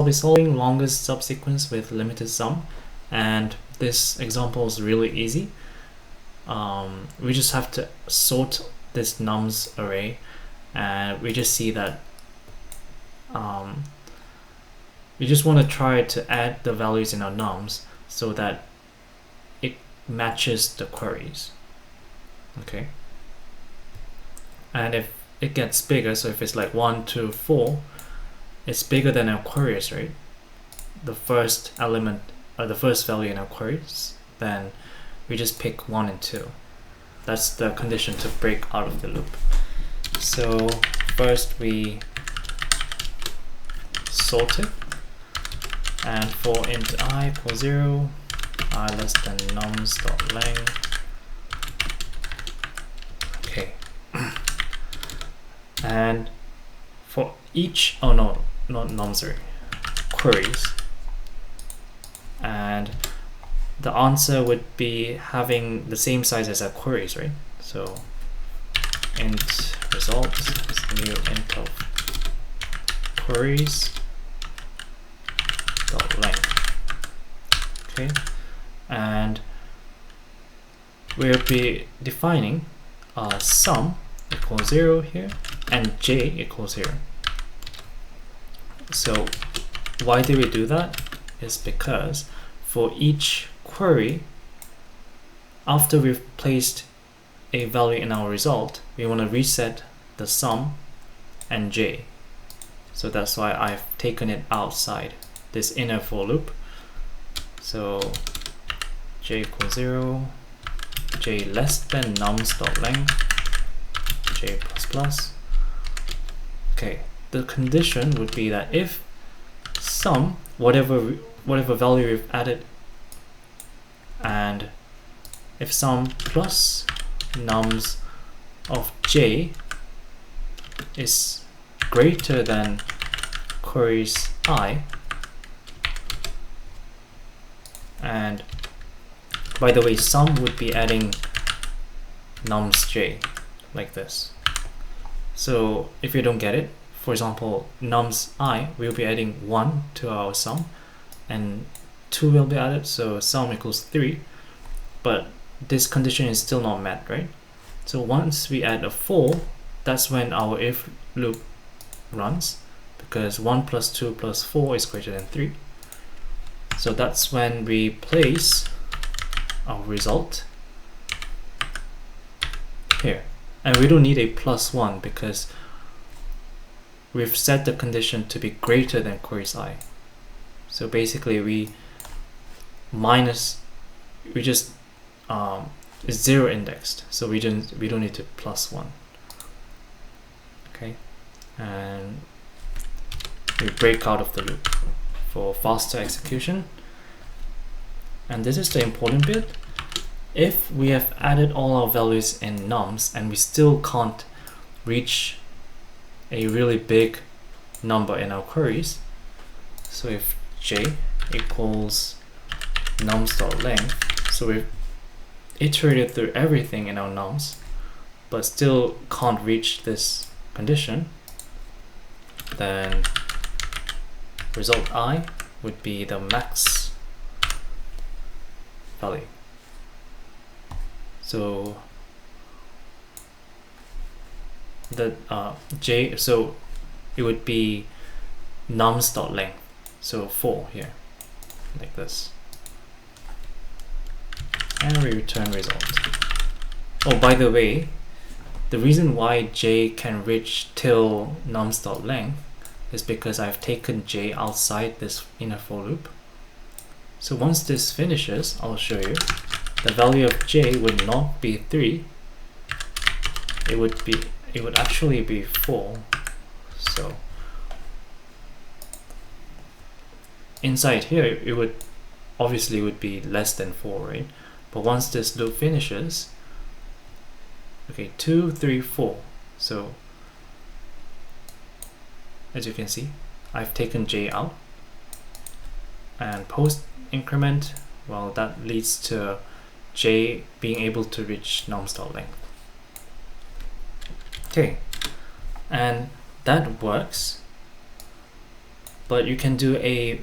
I'll be solving longest subsequence with limited sum, and this example is really easy. We just have to sort this nums array, and we just see that we just want to try to add the values in our nums so that it matches the queries. Okay, and if it gets bigger, so if it's like 1, 2, 4, it's bigger than our queries, right? The first element or the first value in our queries, then we just pick 1 and 2. That's the condition to break out of the loop. So first we sort it, and for int I equals 0, I less than nums.length. Okay. And for each, oh no, not nums array, queries, and the answer would be having the same size as our queries, right? So int result is new int of queries dot length. Okay, and we'll be defining sum equals 0 here and j equals 0. So why do we do that? Is because for each query, after we've placed a value in our result, we want to reset the sum and j. So that's why I've taken it outside this inner for loop. So j equals 0, j less than nums.length, j plus plus. Okay, the condition would be that if sum, whatever value we've added, and if sum plus nums of j is greater than queries I, and by the way, sum would be adding nums j like this. So if you don't get it, for example, nums I, we'll be adding 1 to our sum, and 2 will be added, so sum equals 3, but this condition is still not met, right? So once we add a 4, that's when our if loop runs, because 1 plus 2 plus 4 is greater than 3. So that's when we place our result here, and we don't need a plus 1 because we've set the condition to be greater than queries I. So basically we just is 0 indexed, so we don't need to plus 1. Okay, and we break out of the loop for faster execution. And this is the important bit. If we have added all our values in nums and we still can't reach a really big number in our queries, so if j equals nums.length, so we've iterated through everything in our nums but still can't reach this condition, then result I would be the max value. So the j, so it would be nums.length, so 4 here, like this, and we return result. Oh, by the way, the reason why j can reach till nums.length is because I've taken j outside this inner for loop. So once this finishes, I'll show you, the value of j would not be 3, it would actually be 4. So inside here it would obviously would be less than 4, right? But once this loop finishes, okay, 2, 3, 4. So as you can see, I've taken j out, and post increment, well, that leads to j being able to reach nums.length. Okay, and that works but you can do a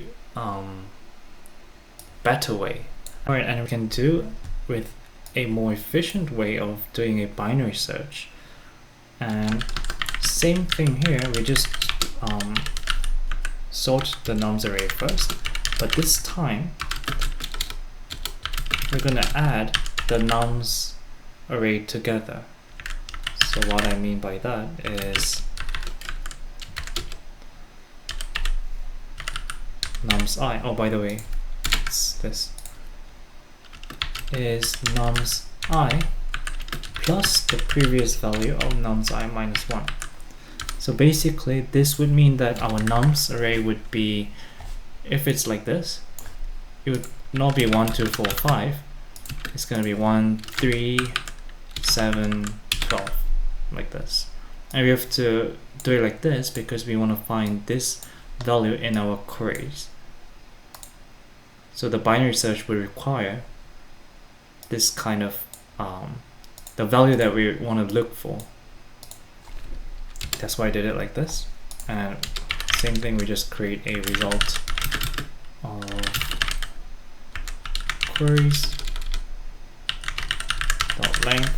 better way. Alright, and we can do with a more efficient way of doing a binary search. And same thing here, we just sort the nums array first, but this time we're going to add the nums array together. So what I mean by that is nums I, oh by the way, it's this, is nums I plus the previous value of nums I minus 1. So basically this would mean that our nums array would be, if it's like this, it would not be 1, 2, 4, 5. It's going to be 1, 3, 7, 12, like this. And we have to do it like this because we want to find this value in our queries. So the binary search will require this kind of the value that we want to look for. That's why I did it like this. And same thing, we just create a result of queries dot length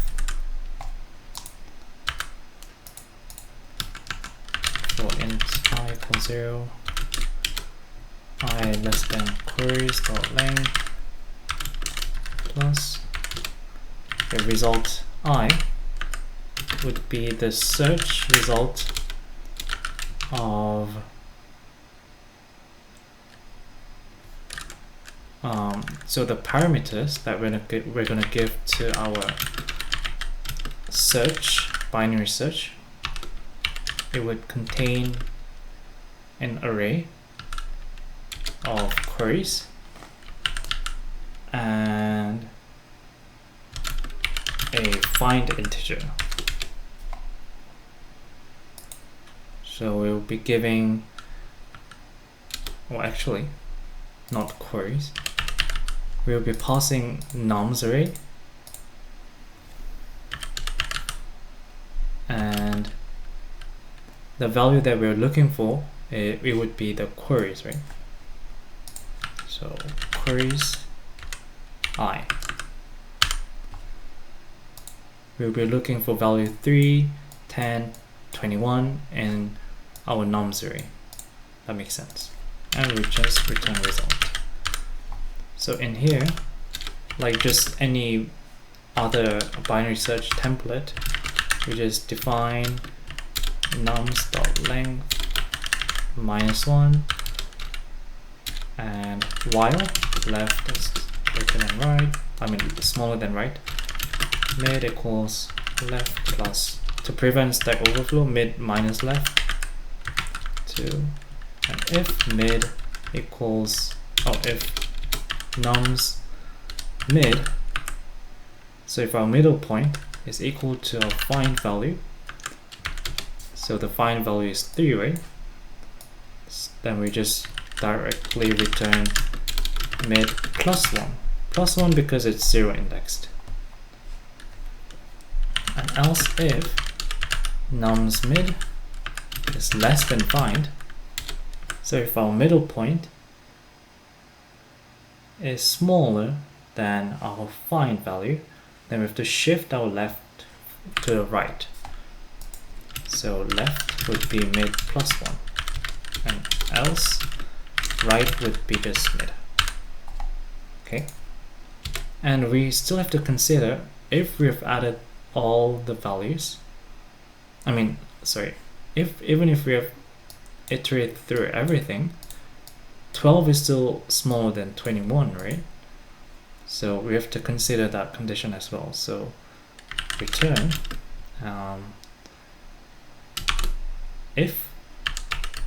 for int I equals 0, I less than queries dot length plus the result I would be the search result of so the parameters that we're gonna give to our search, binary search, it would contain an array of queries and a find integer. So we'll be giving, well actually, not queries. We'll be passing nums array and the value that we're looking for, it would be the queries, right? So queries I. We'll be looking for value 3, 10, 21 in our nums array. That makes sense. And we just return result. So in here, like just any other binary search template, we just define nums.length -1 and while left is greater than right, I mean smaller than right, mid equals left plus, to prevent stack overflow, mid minus left 2, and if mid equals, if nums mid, so if our middle point is equal to our find value, so the find value is 3, right? Then we just directly return mid +1 because it's 0 indexed. And else if nums mid is less than find, so if our middle point is smaller than our find value, then we have to shift our left to the right. So left would be mid +1 and else right would be just mid. Okay, and we still have to consider if we have added all the values, even if we have iterated through everything, 12 is still smaller than 21, right? So we have to consider that condition as well. So return if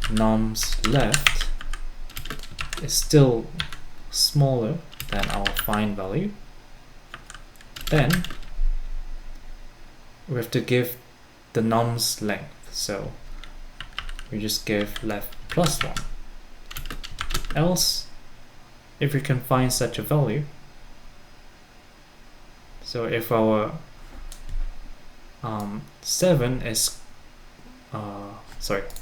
nums left is still smaller than our find value, then we have to give the nums length. So we just give left +1. Else, if we can find such a value, so if our 7 is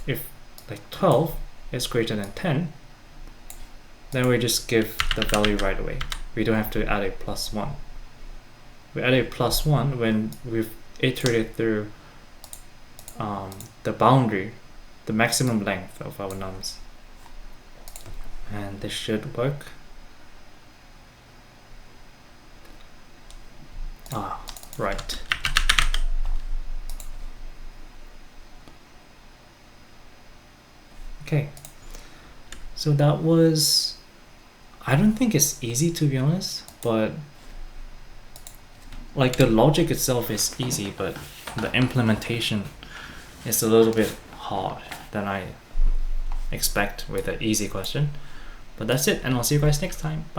if like 12 is greater than 10, then we just give the value right away. We don't have to add a +1. We add a +1 when we've iterated through the boundary, the maximum length of our nums. And this should work. Right. Okay. So that was, I don't think it's easy, to be honest, but like the logic itself is easy, but the implementation is a little bit hard than I expect with an easy question. But that's it, and I'll see you guys next time. Bye.